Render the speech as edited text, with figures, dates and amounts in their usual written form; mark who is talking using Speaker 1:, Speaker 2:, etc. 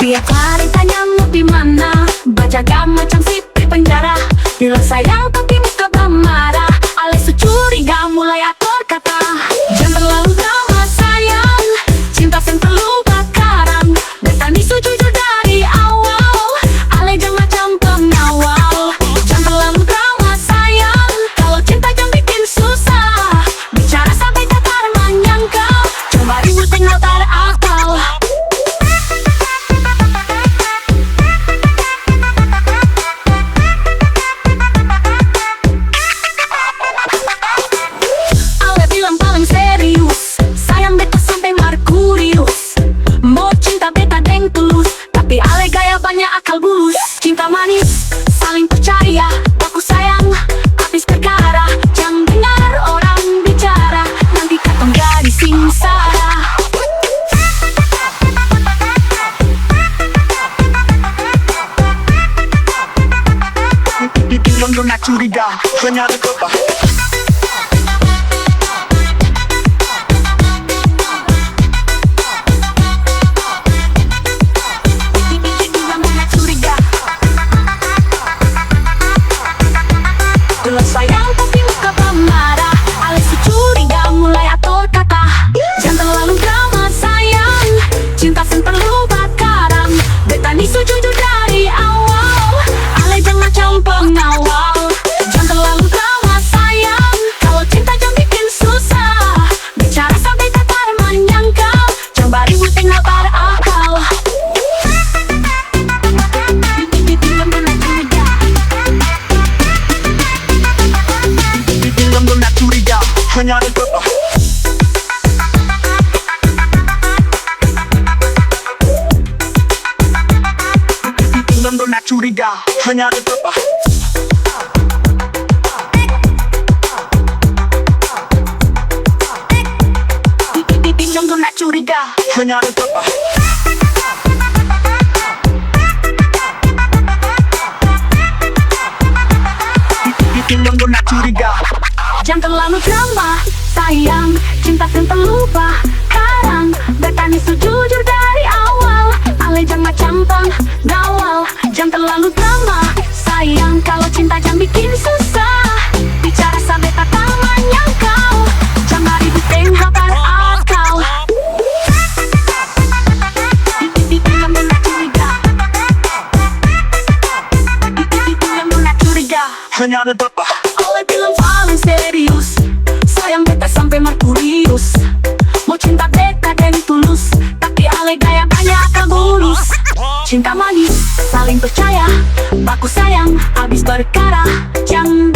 Speaker 1: Tiap hari tanya mau di mana, baca gak macam sipir penjara. Bila sayang tapi muka marah, alias curiga mulai atur kata. Jangan terlalu drama sayang, cinta yang perlu bakaran. Betani jujur dari awal, alias jangan macam pengawal. Jangan terlalu drama sayang, kalau cinta jangan bikin susah. Bicara sampai tak menyangka, coba ribut tinggal tak ada akal. Banyak akal bulus, cinta manis, saling percaya, aku sayang, habis perkara. Jangan dengar orang bicara, nanti katong jadi singsara. Bikin London nak curiga, hanya ada kota. Sayang tapi muka marah, alias curiga mulai atur kata. Jangan terlalu drama sayang, cinta sen perlu bakaran. Betani jujur dari awal, alias jangan macam pengawal. Jangan terlalu drama sayang, kalau cinta jangan bikin susah. Bicara sampai tak menyangka, coba ribut tinggal pada akal. Hanya ada kota. Bikin London nak curiga, hanya ada kota. Bikin London nak curiga, hanya ada kota. Bikin London nak curiga. Jangan terlalu drama sayang, cinta yang terlupa karang. Betani jujur dari awal, ale jangan macam pengawal. Jangan terlalu drama sayang, kalau cinta jangan bikin susah. Bicara sampai tak menyangka, jangan ribut tinggal pada akal. Bikin London nak curiga, bikin London nak curiga, hanya ada bapak. Ale bilang paling serius, sayang beta sampai Merkurius. Mau cinta beta dan tulus, tapi ale gaya banyak akal bulus. Cinta manis, saling percaya, baku sayang, habis berkara. Jangan